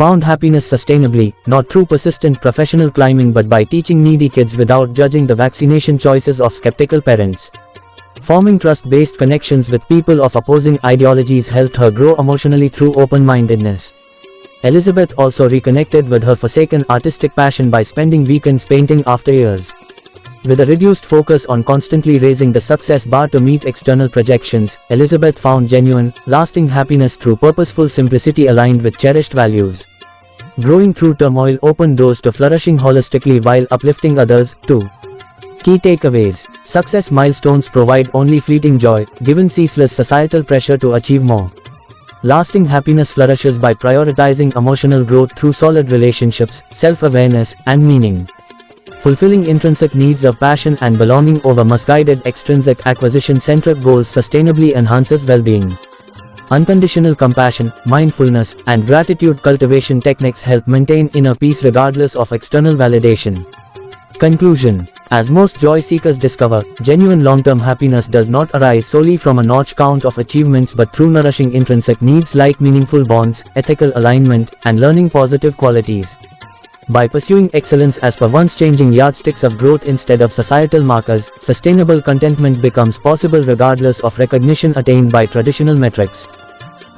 Found happiness sustainably, not through persistent professional climbing but by teaching needy kids without judging the vaccination choices of skeptical parents. Forming trust-based connections with people of opposing ideologies helped her grow emotionally through open-mindedness. Elizabeth also reconnected with her forsaken artistic passion by spending weekends painting after years. With a reduced focus on constantly raising the success bar to meet external projections, Elizabeth found genuine, lasting happiness through purposeful simplicity aligned with cherished values. Growing through turmoil opened doors to flourishing holistically while uplifting others, too. Key takeaways: success milestones provide only fleeting joy, given ceaseless societal pressure to achieve more. Lasting happiness flourishes by prioritizing emotional growth through solid relationships, self-awareness, and meaning. Fulfilling intrinsic needs of passion and belonging over misguided extrinsic acquisition-centric goals sustainably enhances well-being. Unconditional compassion, mindfulness, and gratitude cultivation techniques help maintain inner peace regardless of external validation. Conclusion: as most joy seekers discover, genuine long-term happiness does not arise solely from a notch count of achievements but through nourishing intrinsic needs like meaningful bonds, ethical alignment, and learning positive qualities. By pursuing excellence as per one's changing yardsticks of growth instead of societal markers, sustainable contentment becomes possible regardless of recognition attained by traditional metrics.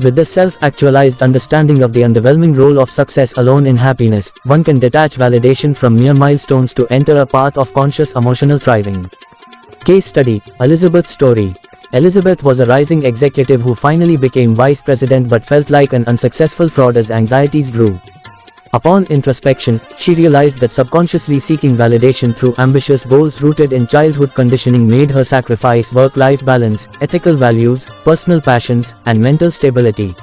With this self-actualized understanding of the underwhelming role of success alone in happiness, one can detach validation from mere milestones to enter a path of conscious emotional thriving. Case study: Elizabeth's story. Elizabeth was a rising executive who finally became vice president but felt like an unsuccessful fraud as anxieties grew. Upon introspection, she realized that subconsciously seeking validation through ambitious goals rooted in childhood conditioning made her sacrifice work-life balance, ethical values, personal passions, and mental stability.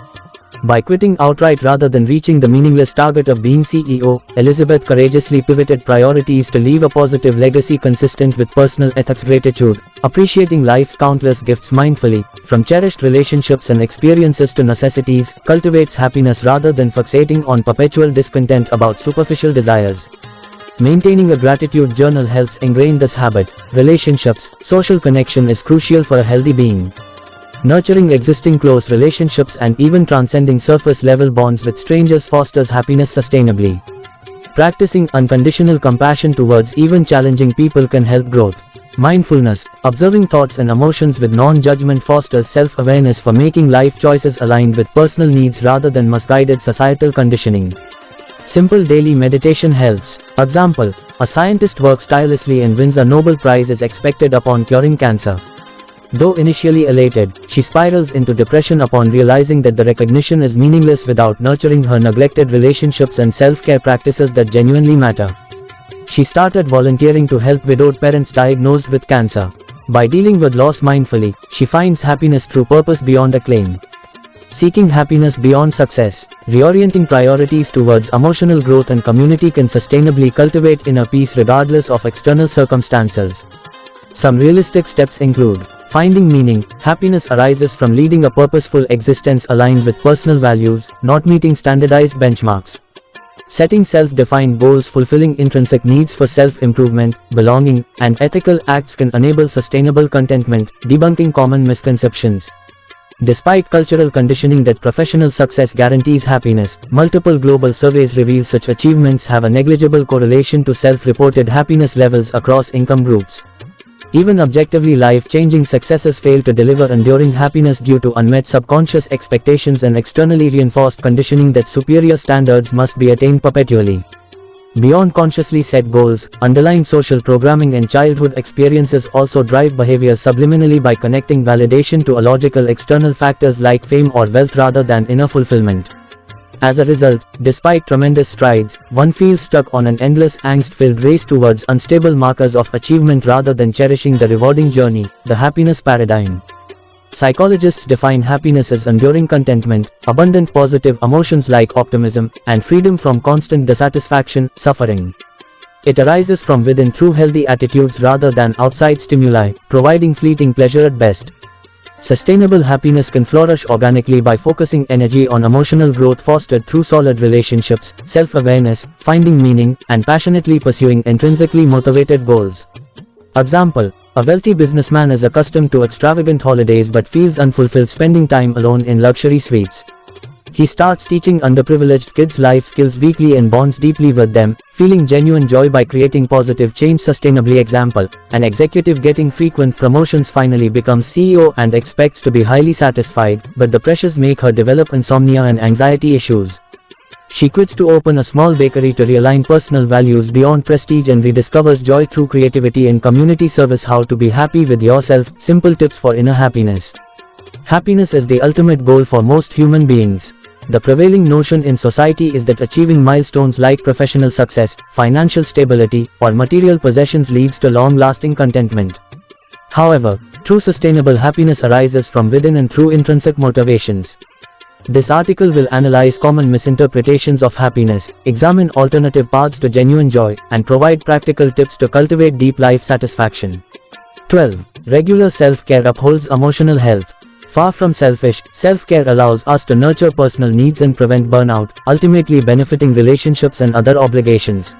By quitting outright rather than reaching the meaningless target of being CEO, Elizabeth courageously pivoted priorities to leave a positive legacy consistent with personal ethics. Gratitude: appreciating life's countless gifts mindfully, from cherished relationships and experiences to necessities, cultivates happiness rather than fixating on perpetual discontent about superficial desires. Maintaining a gratitude journal helps ingrain this habit. Relationships: social connection is crucial for a healthy being. Nurturing existing close relationships and even transcending surface-level bonds with strangers fosters happiness sustainably. Practicing unconditional compassion towards even challenging people can help growth. Mindfulness: observing thoughts and emotions with non-judgment fosters self-awareness for making life choices aligned with personal needs rather than misguided societal conditioning. Simple daily meditation helps. Example: a scientist works tirelessly and wins a Nobel Prize is expected upon curing cancer. Though initially elated, she spirals into depression upon realizing that the recognition is meaningless without nurturing her neglected relationships and self-care practices that genuinely matter. She started volunteering to help widowed parents diagnosed with cancer. By dealing with loss mindfully, she finds happiness through purpose beyond acclaim. Seeking happiness beyond success: reorienting priorities towards emotional growth and community can sustainably cultivate inner peace regardless of external circumstances. Some realistic steps include: finding meaning: happiness arises from leading a purposeful existence aligned with personal values, not meeting standardized benchmarks. Setting self-defined goals: fulfilling intrinsic needs for self-improvement, belonging, and ethical acts can enable sustainable contentment. Debunking common misconceptions. Despite cultural conditioning that professional success guarantees happiness, multiple global surveys reveal such achievements have a negligible correlation to self-reported happiness levels across income groups. Even objectively life-changing successes fail to deliver enduring happiness due to unmet subconscious expectations and externally reinforced conditioning that superior standards must be attained perpetually. Beyond consciously set goals, underlying social programming and childhood experiences also drive behavior subliminally by connecting validation to illogical external factors like fame or wealth rather than inner fulfillment. As a result, despite tremendous strides, one feels stuck on an endless angst-filled race towards unstable markers of achievement rather than cherishing the rewarding journey. The happiness paradigm. Psychologists define happiness as enduring contentment, abundant positive emotions like optimism, and freedom from constant dissatisfaction, suffering. It arises from within through healthy attitudes rather than outside stimuli, providing fleeting pleasure at best. Sustainable happiness can flourish organically by focusing energy on emotional growth fostered through solid relationships, self-awareness, finding meaning, and passionately pursuing intrinsically motivated goals. Example: a wealthy businessman is accustomed to extravagant holidays but feels unfulfilled spending time alone in luxury suites. He starts teaching underprivileged kids life skills weekly and bonds deeply with them, feeling genuine joy by creating positive change sustainably. Example, an executive getting frequent promotions finally becomes CEO and expects to be highly satisfied, but the pressures make her develop insomnia and anxiety issues. She quits to open a small bakery to realign personal values beyond prestige and rediscovers joy through creativity and community service. How to be happy with yourself, simple tips for inner happiness. Happiness is the ultimate goal for most human beings. The prevailing notion in society is that achieving milestones like professional success, financial stability, or material possessions leads to long-lasting contentment. However, true sustainable happiness arises from within and through intrinsic motivations. This article will analyze common misinterpretations of happiness, examine alternative paths to genuine joy, and provide practical tips to cultivate deep life satisfaction. 12. Regular self-care upholds emotional health. Far from selfish, self-care allows us to nurture personal needs and prevent burnout, ultimately benefiting relationships and other obligations.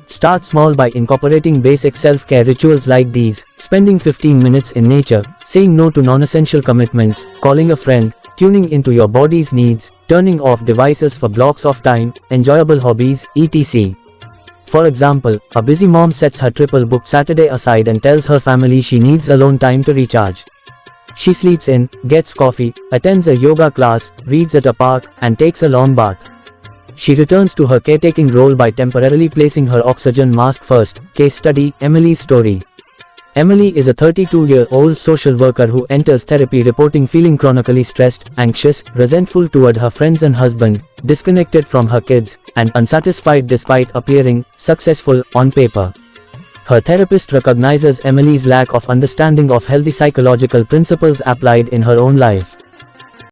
Start small by incorporating basic self-care rituals like these: spending 15 minutes in nature, saying no to non-essential commitments, calling a friend, tuning into your body's needs, turning off devices for blocks of time, enjoyable hobbies, etc. For example, a busy mom sets her triple-booked Saturday aside and tells her family she needs alone time to recharge. She sleeps in, gets coffee, attends a yoga class, reads at a park, and takes a long bath. She returns to her caretaking role by temporarily placing her oxygen mask first. Case study, Emily's story. Emily is a 32-year-old social worker who enters therapy reporting feeling chronically stressed, anxious, resentful toward her friends and husband, disconnected from her kids, and unsatisfied despite appearing successful on paper. Her therapist recognizes Emily's lack of understanding of healthy psychological principles applied in her own life.